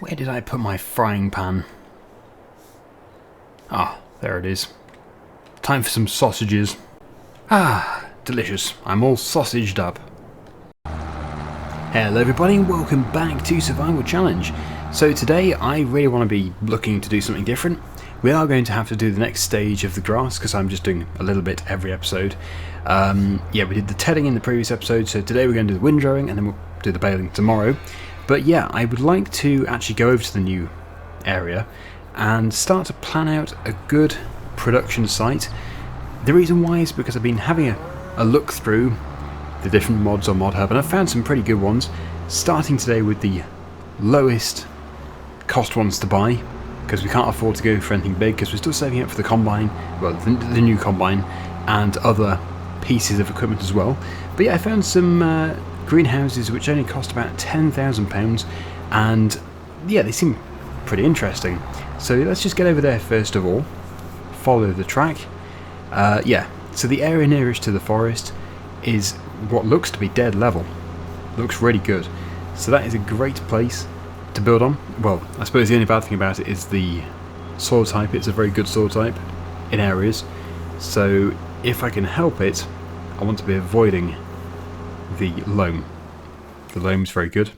Where did I put my frying pan? Ah, there it is. Time for some sausages. Ah, delicious. I'm all sausaged up. Hello everybody and welcome back to Survival Challenge. So today I really want to be looking to do something different. We are going to have to do the next stage of the grass because I'm just doing a little bit every episode. Yeah, we did the tedding in the previous episode, so today we're going to do the windrowing and then we'll do the baling tomorrow. But yeah, I would like to actually go over to the new area and start to plan out a good production site. The reason why is because I've been having a look through the different mods on ModHub and I've found some pretty good ones, starting today with the lowest cost ones to buy, because we can't afford to go for anything big because we're still saving up for the combine, well, the new combine and other pieces of equipment as well. But yeah, I found some greenhouses which only cost about £10,000 and yeah, they seem pretty interesting. So let's just get over there first of all, follow the track. Yeah, so the area nearest to the forest is what looks to be dead level. Looks really good. So that is a great place to build on. Well, I suppose the only bad thing about it is the soil type. It's a very good soil type in areas. So if I can help it, I want to be avoiding the loam. The loam's very good.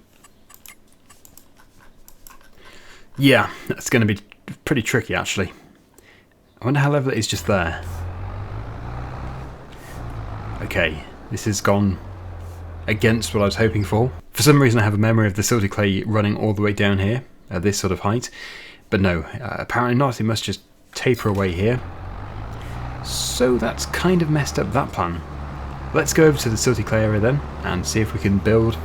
Yeah, that's going to be pretty tricky actually. I wonder how level it is just there. Okay, this has gone against what I was hoping for. For some reason I have a memory of the silty clay running all the way down here at this sort of height, but no, apparently not. It must just taper away here. So that's kind of messed up that plan. Let's go over to the silty clay area then and see if we can build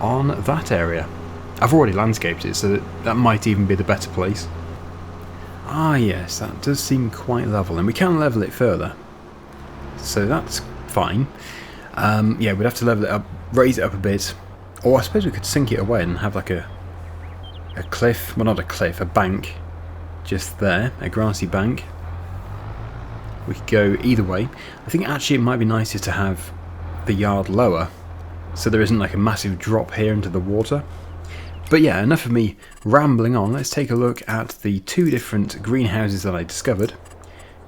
on that area. I've already landscaped it, so that might even be the better place. Ah yes, that does seem quite level, and we can level it further, so that's fine. Yeah, we'd have to level it up, raise it up a bit, or I suppose we could sink it away and have like a cliff, well not a cliff, a bank just there, a grassy bank. We could go either way. I think actually it might be nicer to have the yard lower so there isn't like a massive drop here into the water. But yeah, enough of me rambling on. Let's take a look at the two different greenhouses that I discovered.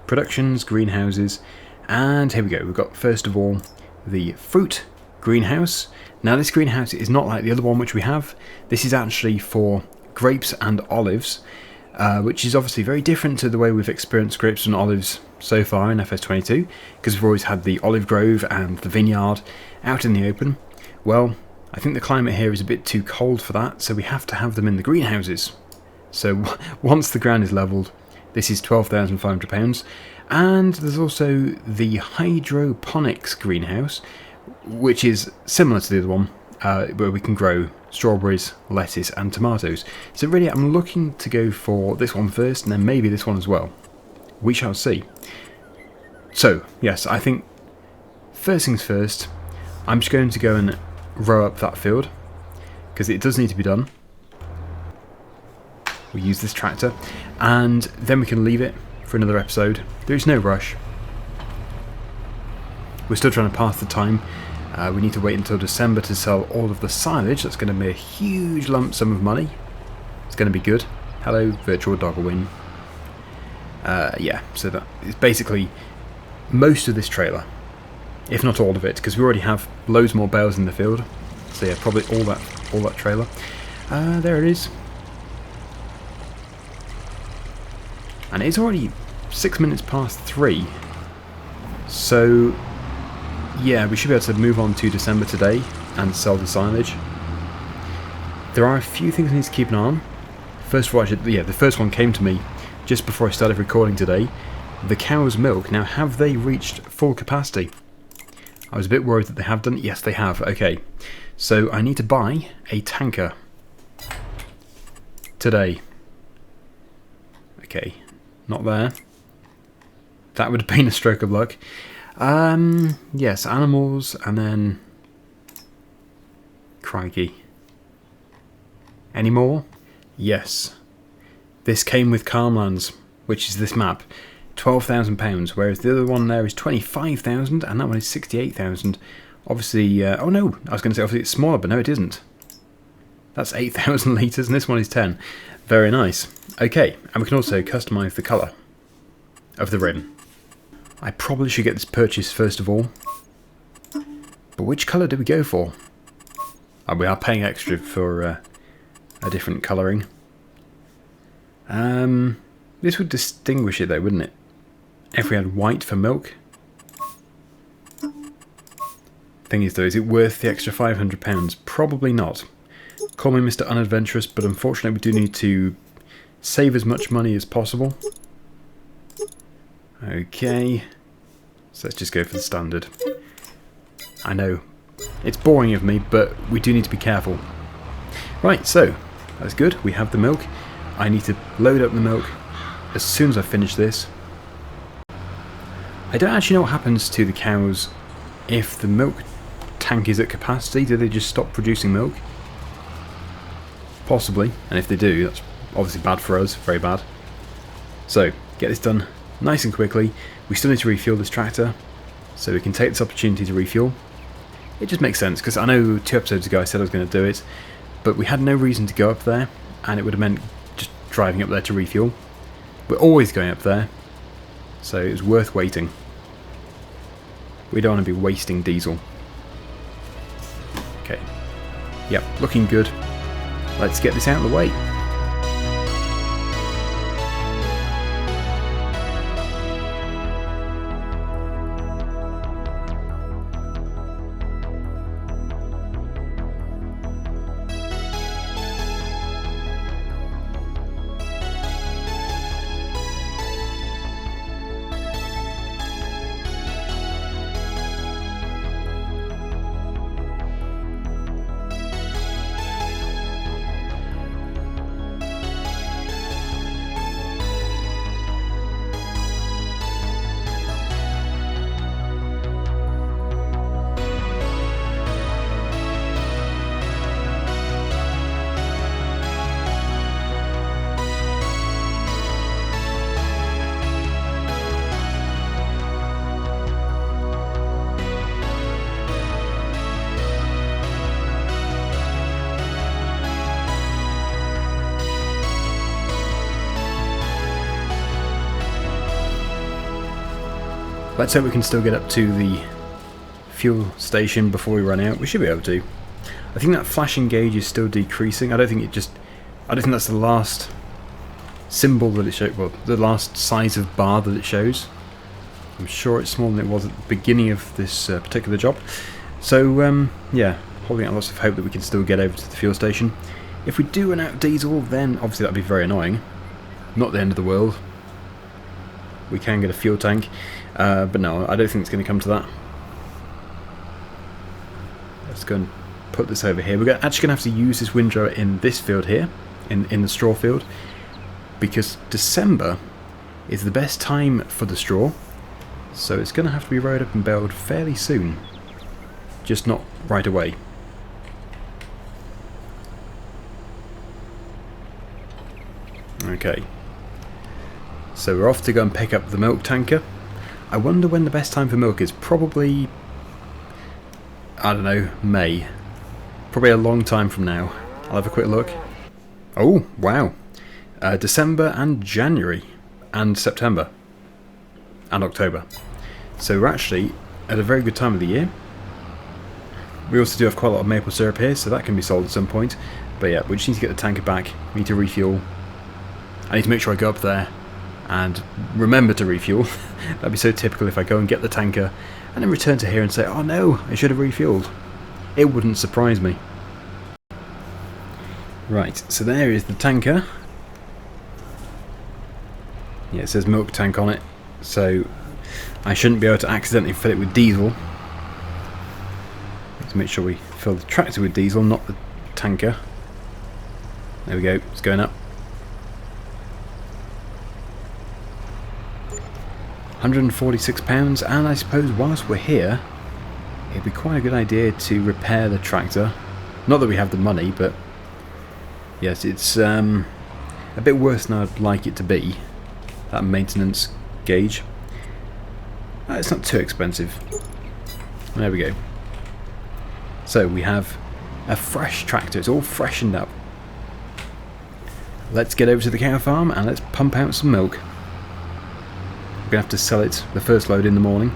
Productions, greenhouses, and here we go. We've got first of all the fruit greenhouse. Now this greenhouse is not like the other one which we have. This is actually for grapes and olives, which is obviously very different to the way we've experienced grapes and olives so far in FS22, because we've always had the olive grove and the vineyard out in the open. Well, I think the climate here is a bit too cold for that, so we have to have them in the greenhouses. So once the ground is levelled, this is £12,500. And there's also the hydroponics greenhouse, which is similar to the other one, where we can grow strawberries, lettuce and tomatoes. So really I'm looking to go for this one first and then maybe this one as well. We shall see. So yes, I think first things first, I'm just going to go and row up that field because it does need to be done. We'll use this tractor and then we can leave it for another episode. There is no rush. We're still trying to pass the time. We need to wait until December to sell all of the silage. That's going to be a huge lump sum of money. It's going to be good. Hello, virtual Daggerwin. Yeah, so that is basically most of this trailer, if not all of it, because we already have loads more bales in the field. So yeah, probably all that trailer. There it is. And it's already 6 minutes past 3. So yeah, we should be able to move on to December today and sell the silage. There are a few things I need to keep an eye on. First of all, the first one came to me just before I started recording today. The cow's milk. Now, have they reached full capacity? I was a bit worried that they have done. Yes, they have. Okay. So I need to buy a tanker today. Okay. Not there. That would have been a stroke of luck. Yes, animals, and then... Crikey. Any more? Yes. This came with Calmlands, which is this map. £12,000, whereas the other one there is 25,000 and that one is 68,000. Obviously, oh no, I was going to say obviously it's smaller, but no it isn't. That's 8,000 litres, and this one is 10. Very nice. Okay, and we can also customise the colour of the rim. I probably should get this purchased first of all. But which colour do we go for? Oh, we are paying extra for a different colouring. This would distinguish it though, wouldn't it? If we had white for milk. Thing is though, is it worth the extra £500? Probably not. Call me Mr. Unadventurous, but unfortunately we do need to save as much money as possible. Okay, so let's just go for the standard. I know, it's boring of me, but we do need to be careful. Right, so, that's good, we have the milk. I need to load up the milk as soon as I finish this. I don't actually know what happens to the cows if the milk tank is at capacity. Do they just stop producing milk? Possibly, and if they do, that's obviously bad for us, very bad. So, get this done nice and quickly. We still need to refuel this tractor, so we can take this opportunity to refuel. It just makes sense, because I know 2 episodes ago I said I was going to do it, but we had no reason to go up there, and it would have meant just driving up there to refuel. We're always going up there, so it was worth waiting. We don't want to be wasting diesel. Okay. Yep, looking good. Let's get this out of the way. Let's hope we can still get up to the fuel station before we run out. We should be able to. I think that flashing gauge is still decreasing. I don't think that's the last symbol that it shows, well, the last size of bar that it shows. I'm sure it's smaller than it was at the beginning of this particular job. So, yeah, holding out lots of hope that we can still get over to the fuel station. If we do run out of diesel, then obviously that'd be very annoying. Not the end of the world. We can get a fuel tank, but no, I don't think it's going to come to that. Let's go and put this over here. We're actually going to have to use this windrower in this field here, in the straw field, because December is the best time for the straw, so it's going to have to be rode up and baled fairly soon, just not right away. Okay. So we're off to go and pick up the milk tanker. I wonder when the best time for milk is. Probably, I don't know, May. Probably a long time from now. I'll have a quick look. Oh, wow. December and January and September and October. So we're actually at a very good time of the year. We also do have quite a lot of maple syrup here, so that can be sold at some point. But yeah, we just need to get the tanker back. We need to refuel. I need to make sure I go up there and remember to refuel. That'd be so typical if I go and get the tanker and then return to here and say, oh no, I should have refueled. It wouldn't surprise me. Right, so there is the tanker. Yeah, it says milk tank on it, so I shouldn't be able to accidentally fill it with diesel. Let's make sure we fill the tractor with diesel, not the tanker. There we go, it's going up. £146, and I suppose whilst we're here, it'd be quite a good idea to repair the tractor. Not that we have the money, but yes, it's a bit worse than I'd like it to be, that maintenance gauge. It's not too expensive. There we go. So we have A fresh tractor, it's all freshened up. Let's get over to the cow farm and let's pump out some milk. We're going to have to sell it the first load in the morning,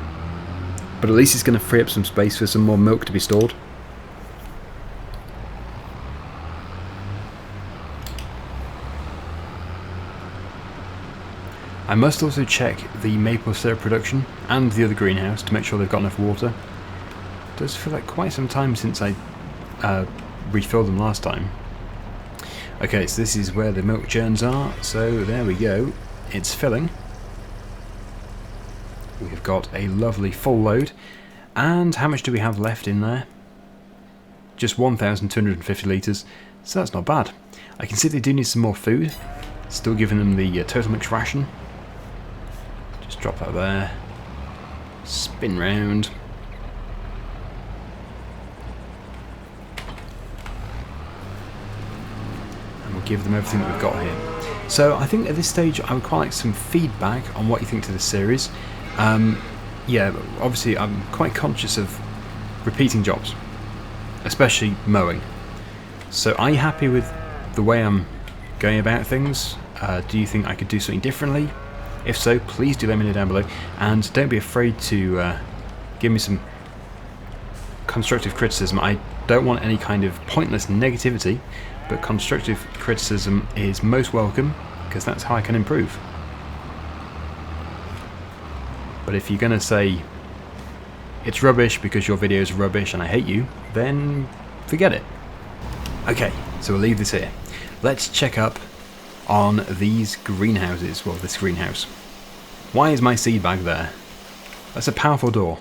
but at least it's going to free up some space for some more milk to be stored. I must also check the maple syrup production and the other greenhouse to make sure they've got enough water. It does feel like quite some time since I refilled them last time. Okay, so this is where the milk churns are, so there we go, it's filling. We've got a lovely full load, and how much do we have left in there? Just 1,250 litres, so that's not bad. I can see they do need some more food, still giving them the total mix ration. Just drop that there, spin round. Give them everything that we've got here. So I think at this stage I would quite like some feedback on what you think to this series. Yeah, obviously I'm quite conscious of repeating jobs, especially mowing. So are you happy with the way I'm going about things? Do you think I could do something differently? If so, please do let me know down below, and don't be afraid to give me some constructive criticism. I don't want any kind of pointless negativity, but constructive criticism is most welcome, because that's how I can improve. But if you're going to say it's rubbish because your video is rubbish and I hate you, then forget it. Okay, so we'll leave this here. Let's check up on these greenhouses, well, this greenhouse. Why is my seed bag there? That's a powerful door.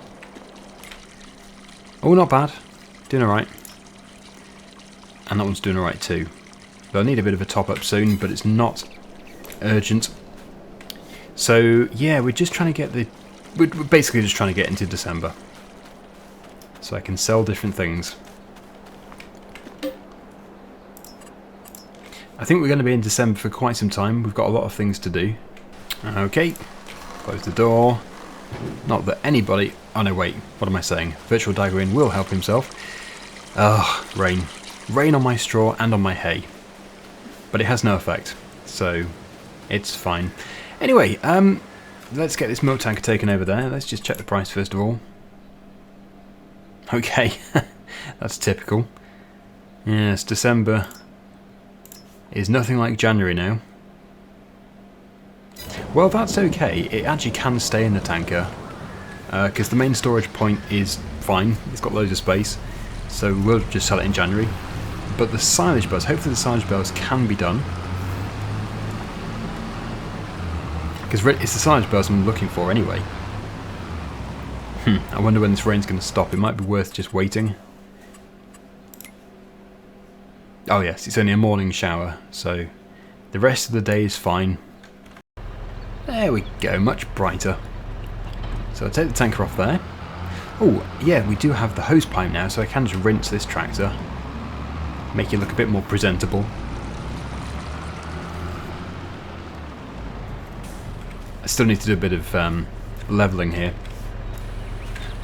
Oh, not bad. Doing alright. And that one's doing alright too. They'll need a bit of a top up soon, but it's not urgent. So yeah, we're just trying to get we're basically just trying to get into December, so I can sell different things. I think we're going to be in December for quite some time. We've got a lot of things to do. Okay, close the door. Not that anybody... Oh no, wait, what am I saying? Virtual Daggerwin will help himself. Ugh, rain. Rain on my straw and on my hay. But it has no effect, so it's fine. Anyway, let's get this milk tanker taken over there. Let's just check the price first of all. Okay, that's typical. Yes, December is nothing like January now. Well, that's okay. It actually can stay in the tanker, because the main storage point is fine. It's got loads of space, so we'll just sell it in January. But the silage bales, hopefully the silage bales can be done, because it's the silage bales I'm looking for anyway. I wonder when this rain's going to stop. It might be worth just waiting. Oh yes, it's only a morning shower, so the rest of the day is fine. There we go, much brighter. So I'll take the tanker off there. Oh yeah, we do have the hose pipe now, so I can just rinse this tractor. Make it look a bit more presentable. I still need to do a bit of levelling here.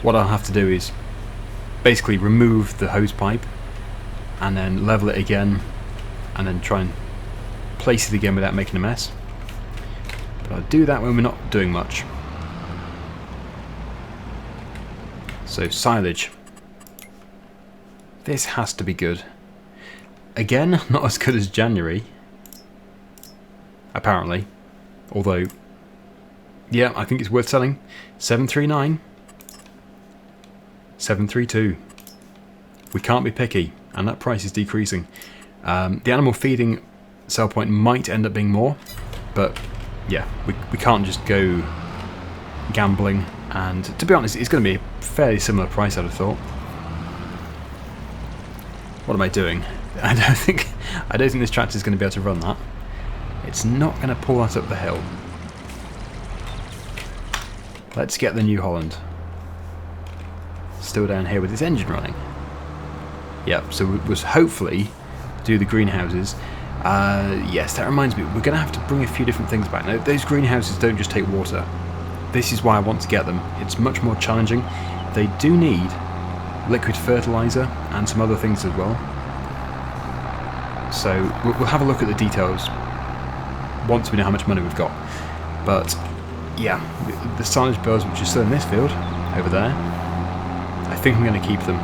What I'll have to do is basically remove the hose pipe and then level it again and then try and place it again without making a mess. But I'll do that when we're not doing much. So silage. This has to be good. Again, not as good as January, apparently. Although, yeah, I think it's worth selling. 739, 732. We can't be picky, and that price is decreasing. The animal feeding sell point might end up being more, but yeah, we can't just go gambling. And to be honest, it's going to be a fairly similar price, I'd have thought. What am I doing? I don't think this tractor is going to be able to run that. It's not going to pull that up the hill. Let's get the New Holland. Still down here with its engine running. Yep, so we was hopefully do the greenhouses. Yes, that reminds me, we're going to have to bring a few different things back. Now, those greenhouses don't just take water. This is why I want to get them. It's much more challenging. They do need liquid fertilizer and some other things as well. So we'll have a look at the details once we know how much money we've got. But yeah, the silage bales which are still in this field, over there, I think I'm going to keep them.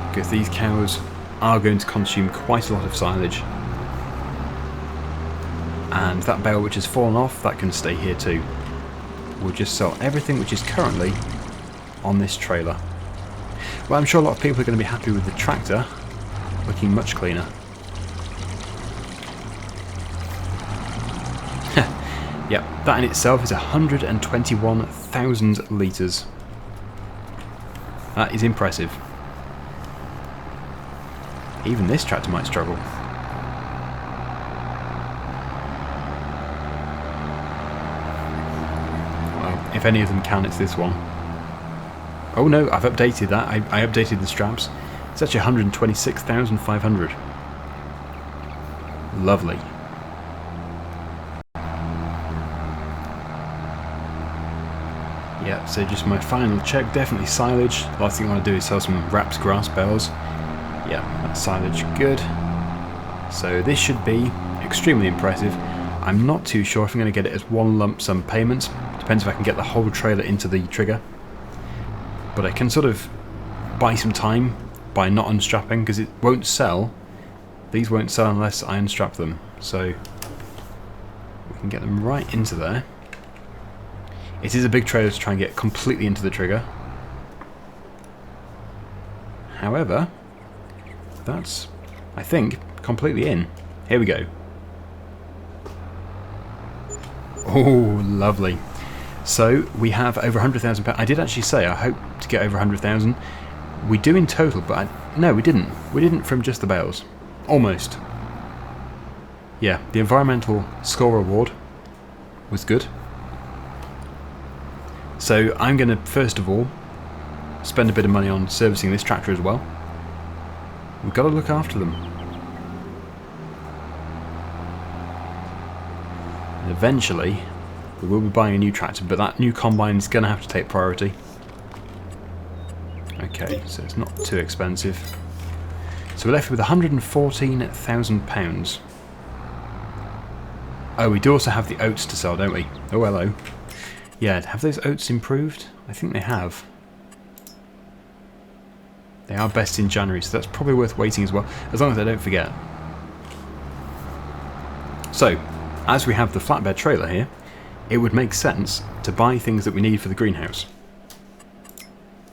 Because these cows are going to consume quite a lot of silage. And that bale which has fallen off, that can stay here too. We'll just sell everything which is currently on this trailer. Well, I'm sure a lot of people are going to be happy with the tractor looking much cleaner. Yep, that in itself is 121,000 litres. That is impressive. Even this tractor might struggle. Well, if any of them can, it's this one. Oh no, I've updated that. I updated the straps. It's actually 126,500. Lovely. Yeah, so just my final check, definitely silage. Last thing I want to do is sell some wrapped grass bales. Yeah, that's silage good. So this should be extremely impressive. I'm not too sure if I'm going to get it as one lump sum payment. Depends if I can get the whole trailer into the trigger. But I can sort of buy some time by not unstrapping, because it won't sell. These won't sell unless I unstrap them. So we can get them right into there. It is a big trailer to try and get completely into the trigger. However, that's, I think, completely in. Here we go. Oh, lovely. So we have over £100,000. I did actually say I hope to get over 100,000. We do in total, but no, we didn't. We didn't from just the bales. Almost. Yeah, the environmental score reward was good. So I'm going to, first of all, spend a bit of money on servicing this tractor as well. We've got to look after them. And eventually, we will be buying a new tractor, but that new combine is going to have to take priority. Okay, so it's not too expensive. So we're left with £114,000. Oh, we do also have the oats to sell, don't we? Oh, hello. Yeah, have those oats improved? I think they have. They are best in January, so that's probably worth waiting as well, as long as I don't forget. So, as we have the flatbed trailer here, it would make sense to buy things that we need for the greenhouse.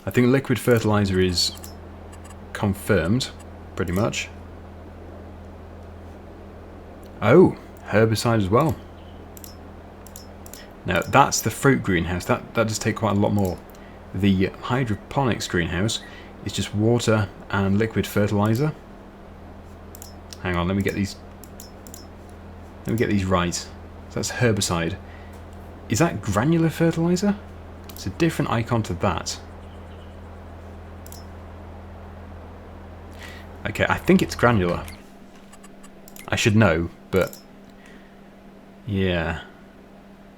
I think liquid fertilizer is confirmed, pretty much. Oh, herbicide as well. Now that's the fruit greenhouse, that does take quite a lot more. The hydroponics greenhouse is just water and liquid fertilizer. Hang on, let me get these right. So that's herbicide. Is that granular fertilizer? It's a different icon to that. Okay, I think it's granular. I should know, but yeah.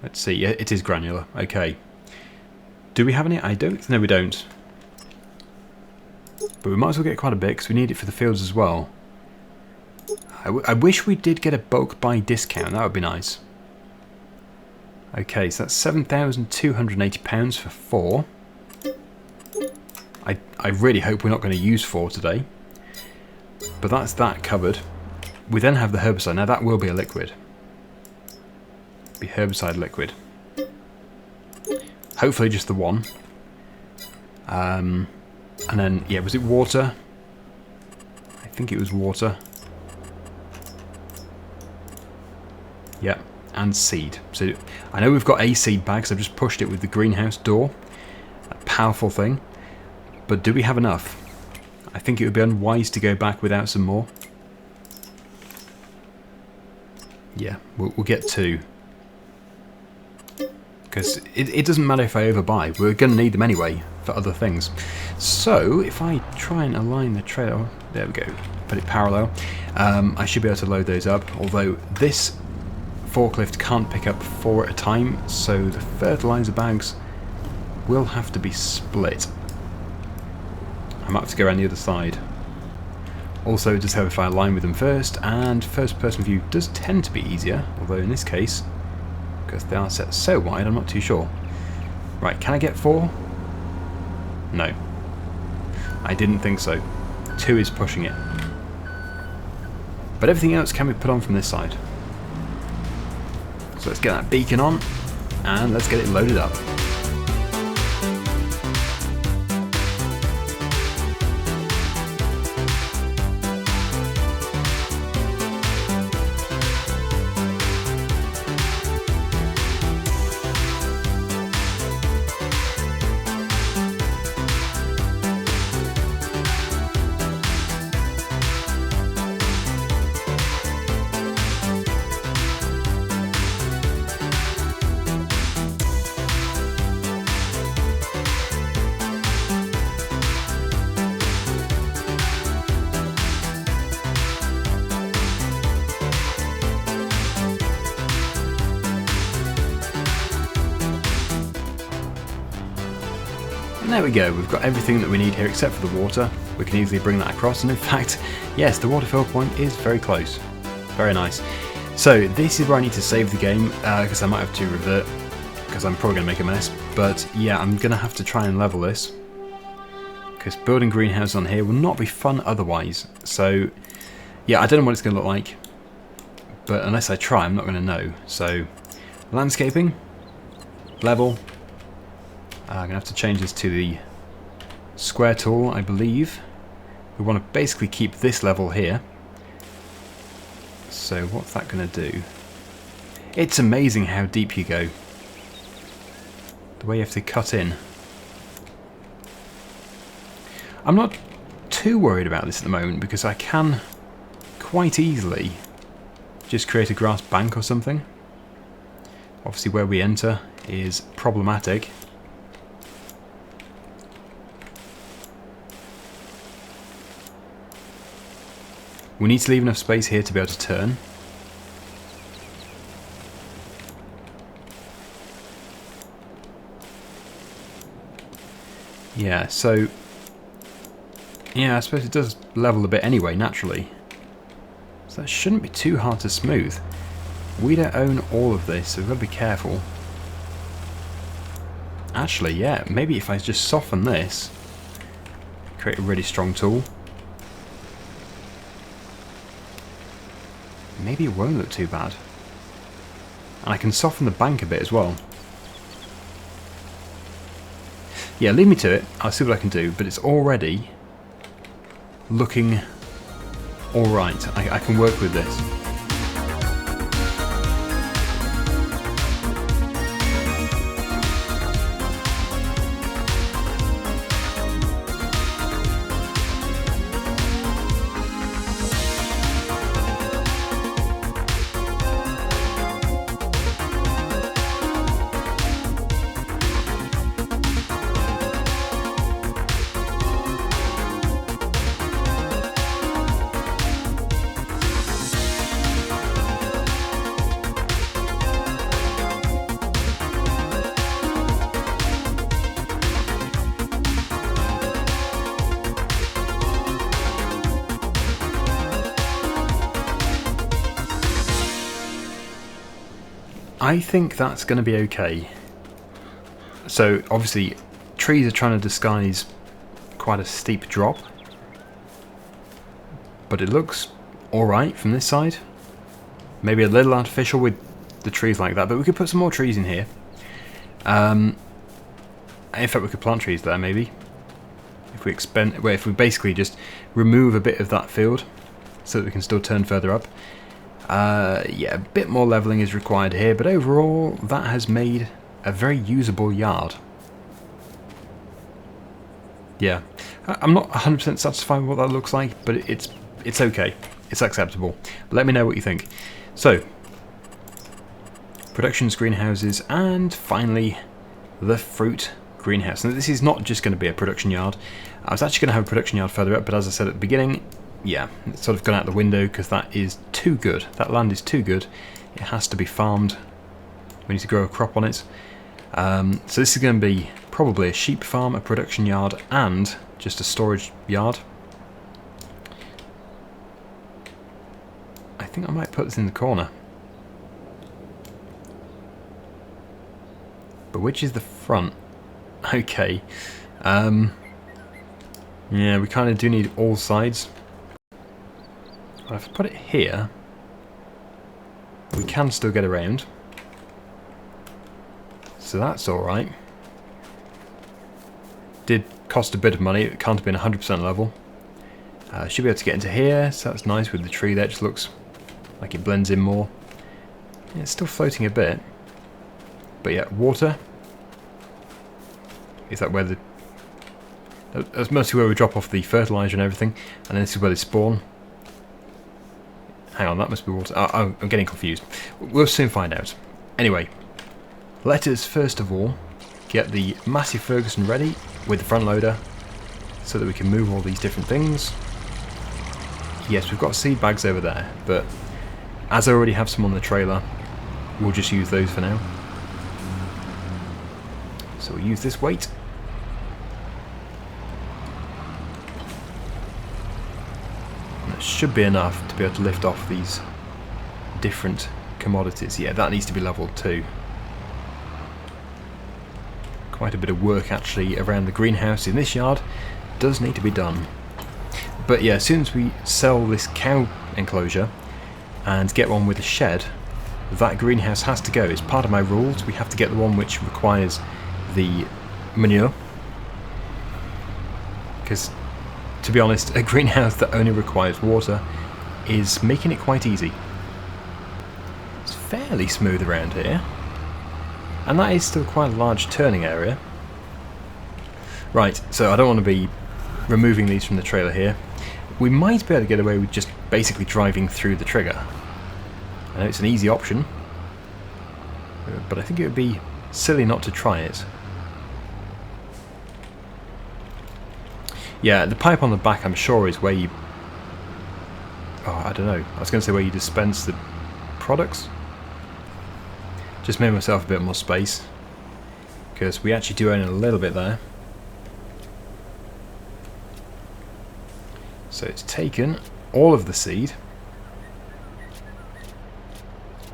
Let's see, yeah, it is granular. Okay. Do we have any? I don't. No, we don't. But we might as well get quite a bit because we need it for the fields as well. I wish we did get a bulk buy discount. That would be nice. Okay, so that's £7,280 for 4. I really hope we're not going to use 4 today. But that's that covered. We then have the herbicide. Now that will be a liquid. Be herbicide liquid. Hopefully just the one. And then, yeah, was it water? I think it was water. Yep, and seed. So I know we've got a seed bag, so I've just pushed it with the greenhouse door. A powerful thing. But do we have enough? I think it would be unwise to go back without some more. Yeah, we'll get 2. Because it doesn't matter if I overbuy, we're going to need them anyway for other things. So if I try and align the trailer, there we go, put it parallel, I should be able to load those up, although this forklift can't pick up 4 at a time, so the fertilizer bags will have to be split. I might have to go around the other side. Also, it does help if I align with them first, and first person view does tend to be easier, although in this case, because they are set so wide, I'm not too sure. Right, can I get 4? No. I didn't think so. 2 is pushing it. But everything else can be put on from this side. So let's get that beacon on, and let's get it loaded up. And there we go, we've got everything that we need here except for the water. We can easily bring that across, and in fact, yes, the water fill point is very close. Very nice. So this is where I need to save the game, because I might have to revert, because I'm probably going to make a mess. But yeah, I'm going to have to try and level this, because building greenhouses on here will not be fun otherwise. So yeah, I don't know what it's going to look like, but unless I try, I'm not going to know. So landscaping, level. I'm going to have to change this to the square tool, I believe. We want to basically keep this level here. So what's that going to do? It's amazing how deep you go. The way you have to cut in. I'm not too worried about this at the moment because I can quite easily just create a grass bank or something. Obviously where we enter is problematic. We need to leave enough space here to be able to turn. Yeah, so yeah, I suppose it does level a bit anyway, naturally. So that shouldn't be too hard to smooth. We don't own all of this, so we've got to be careful. Actually, yeah, maybe if I just soften this, create a really strong tool. Maybe it won't look too bad. And I can soften the bank a bit as well. Yeah, leave me to it. I'll see what I can do, but it's already looking alright. I can work with this. I think that's going to be okay. So obviously trees are trying to disguise quite a steep drop, but it looks alright from this side. Maybe a little artificial with the trees like that, but we could put some more trees in here. In fact, we could plant trees there maybe. If we basically just remove a bit of that field so that we can still turn further up. Yeah, a bit more levelling is required here, but overall that has made a very usable yard. Yeah, I'm not 100% satisfied with what that looks like, but it's okay. It's acceptable. Let me know what you think. So, productions, greenhouses, and finally the fruit greenhouse. Now this is not just going to be a production yard. I was actually going to have a production yard further up, but as I said at the beginning, yeah, it's sort of gone out the window because that is too good. That land is too good. It has to be farmed. We need to grow a crop on it. So this is going to be probably a sheep farm, a production yard, and just a storage yard. think I might put this in the corner. But which is the front? Okay. Yeah, we kind of do need all sides. Well, if I put it here, we can still get around. So that's alright. Did cost a bit of money, it can't have been 100% level. Should be able to get into here, so that's nice with the tree there, it just looks like it blends in more. Yeah, it's still floating a bit. But yeah, water. Is that where the... That's mostly where we drop off the fertilizer and everything, and then this is where they spawn. Hang on, that must be water. Oh, I'm getting confused. We'll soon find out. Anyway, let us first of all get the massive Ferguson ready with the front loader so that we can move all these different things. Yes, we've got seed bags over there, but as I already have some on the trailer, we'll just use those for now. So we'll use this weight. And that should be enough to be able to lift off these different commodities. Yeah, that needs to be leveled too. Quite a bit of work actually around the greenhouse in this yard does need to be done. But yeah, as soon as we sell this cow enclosure and get one with a shed, that greenhouse has to go. It's part of my rules. We have to get the one which requires the manure. Because, to be honest, a greenhouse that only requires water is making it quite easy. It's fairly smooth around here. And that is still quite a large turning area. Right, so I don't want to be removing these from the trailer here. We might be able to get away with just basically driving through the trigger. I know it's an easy option, but I think it would be silly not to try it. Yeah, the pipe on the back I'm sure is where you... Oh, I don't know. I was going to say where you dispense the products. Just made myself a bit more space, because we actually do own a little bit there. So it's taken all of the seed,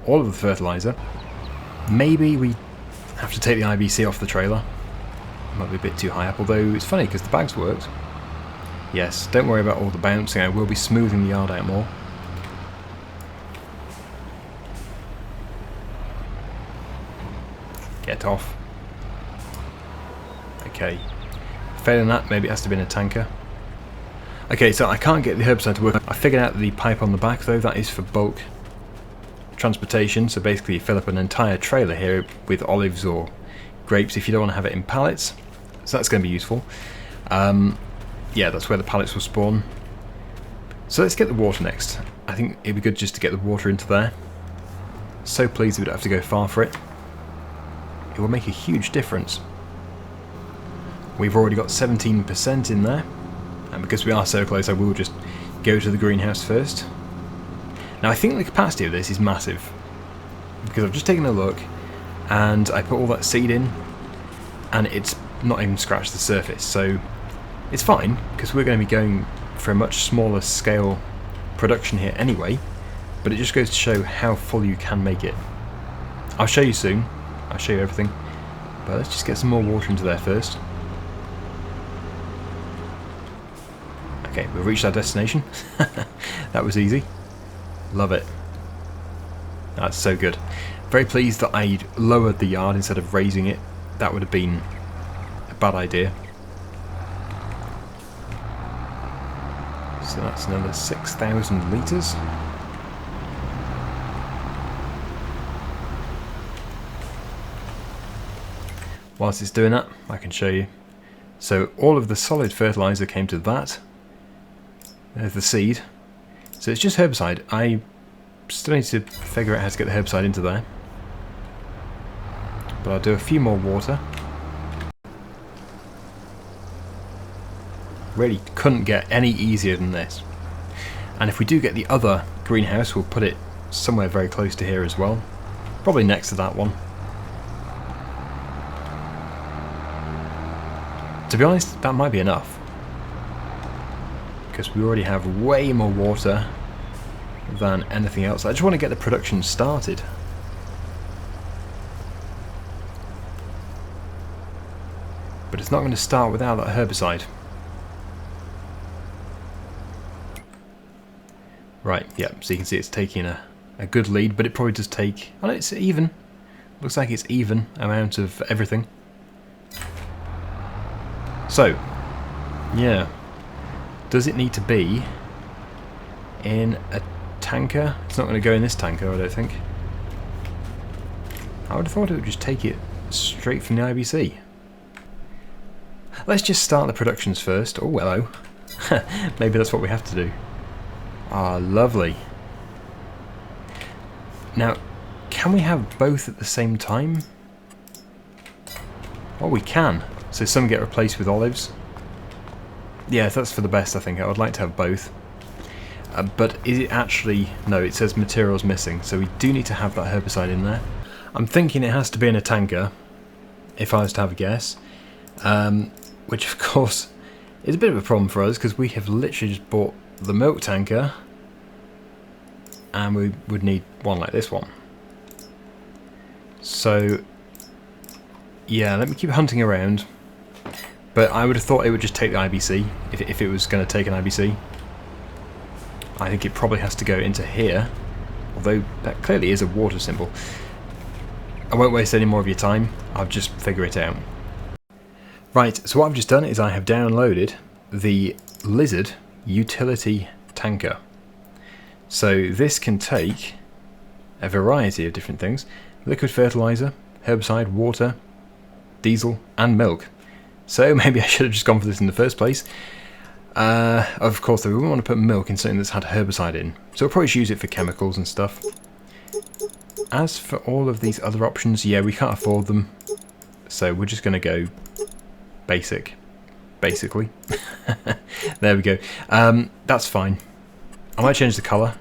all of the fertilizer. Maybe we have to take the IBC off the trailer. Might be a bit too high up, although it's funny because the bags worked. Yes, don't worry about all the bouncing, I will be smoothing the yard out more. Get off. Okay. Failing that, maybe it has to be in a tanker. Okay, so I can't get the herbicide to work. I figured out the pipe on the back though, that is for bulk transportation. So basically you fill up an entire trailer here with olives or grapes if you don't want to have it in pallets. So that's going to be useful. Yeah, that's where the pallets will spawn. So let's get the water next. I think it'd be good just to get the water into there. So pleased we don't have to go far for it. It will make a huge difference. We've already got 17% in there. And because we are so close, I will just go to the greenhouse first. Now I think the capacity of this is massive, because I've just taken a look and I put all that seed in and it's not even scratched the surface, so it's fine because we're going to be going for a much smaller scale production here anyway, but it just goes to show how full you can make it. I'll show you soon, I'll show you everything, but let's just get some more water into there first. Okay, we've reached our destination. That was easy. Love it. That's so good. Very pleased that I lowered the yard instead of raising it. That would have been a bad idea. So that's another 6,000 litres. Whilst it's doing that, I can show you. So all of the solid fertiliser came to that. There's the seed. So it's just herbicide. I still need to figure out how to get the herbicide into there. But I'll do a few more water. Really couldn't get any easier than this. And if we do get the other greenhouse, we'll put it somewhere very close to here as well. Probably next to that one. To be honest, that might be enough. Because we already have way more water than anything else. I just want to get the production started. But it's not going to start without that herbicide. Right, yeah, so you can see it's taking a good lead, but it probably does take... Oh, no, it's even. Looks like it's even amount of everything. So, yeah. Does it need to be in a tanker? It's not going to go in this tanker, I don't think. I would have thought it would just take it straight from the IBC. Let's just start the productions first. Oh, hello. Maybe that's what we have to do. Ah, lovely. Now, can we have both at the same time? Oh, we can. So some get replaced with olives. Yeah, that's for the best, I think. I would like to have both. But is it actually... No, it says materials missing, so we do need to have that herbicide in there. I'm thinking it has to be in a tanker, if I was to have a guess. Which, of course, is a bit of a problem for us, because we have literally just bought the milk tanker, and we would need one like this one. So, yeah, let me keep hunting around. But I would have thought it would just take the IBC, if it was going to take an IBC. I think it probably has to go into here, although that clearly is a water symbol. I won't waste any more of your time, I'll just figure it out. Right, so what I've just done is I have downloaded the Lizard Utility Tanker. So this can take a variety of different things: liquid fertilizer, herbicide, water, diesel and milk. So maybe I should have just gone for this in the first place. Of course though, we wouldn't want to put milk in something that's had herbicide in, so we'll probably just use it for chemicals and stuff. As for all of these other options, yeah, we can't afford them, so we're just going to go basic, basically. There we go. That's fine. I might change the colour,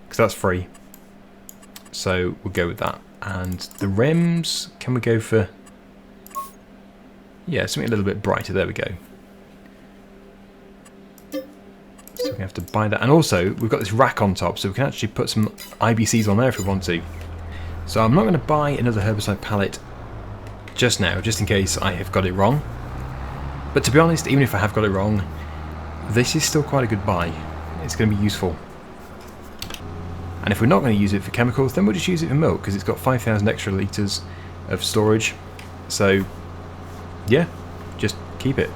because that's free, so we'll go with that. And the rims, can we go for... Yeah, something a little bit brighter. There we go. So we have to buy that. And also, we've got this rack on top, so we can actually put some IBCs on there if we want to. So I'm not going to buy another herbicide pallet just now, just in case I have got it wrong. But to be honest, even if I have got it wrong, this is still quite a good buy. It's going to be useful. And if we're not going to use it for chemicals, then we'll just use it for milk, because it's got 5,000 extra litres of storage. So... yeah, just keep it.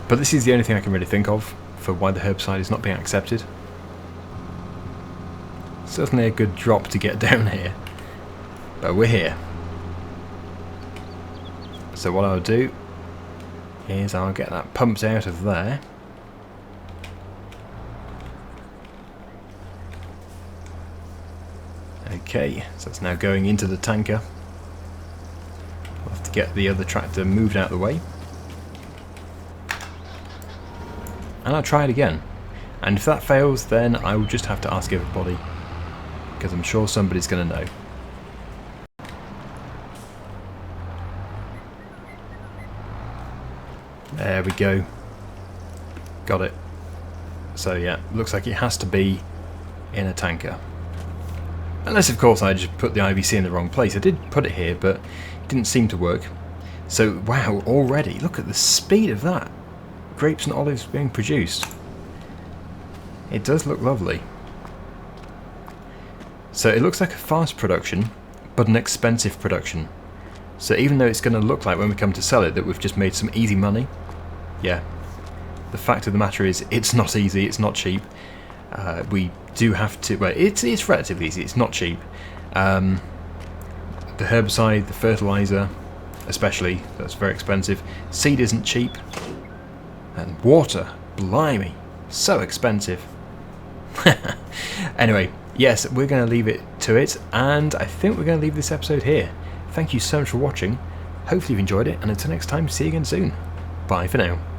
But this is the only thing I can really think of for why the herbicide is not being accepted. Certainly a good drop to get down here, but we're here. So what I'll do is I'll get that pumped out of there. Okay, so it's now going into the tanker. Get the other tractor moved out of the way, and I'll try it again, and if that fails then I will just have to ask everybody, because I'm sure somebody's going to know. There we go, got it. So yeah, looks like it has to be in a tanker, unless of course I just put the IBC in the wrong place. I did put it here, but didn't seem to work. So wow, already look at the speed of that. Grapes and olives being produced. It does look lovely. So it looks like a fast production, but an expensive production. So even though it's going to look like when we come to sell it that we've just made some easy money, yeah, the fact of the matter is it's not easy, it's not cheap. We do have to, well, it's relatively easy, it's not cheap. The herbicide, the fertilizer, especially, that's very expensive. Seed isn't cheap. And water, blimey, so expensive. Anyway, yes, we're going to leave it to it, and I think we're going to leave this episode here. Thank you so much for watching. Hopefully you've enjoyed it, and until next time, see you again soon. Bye for now.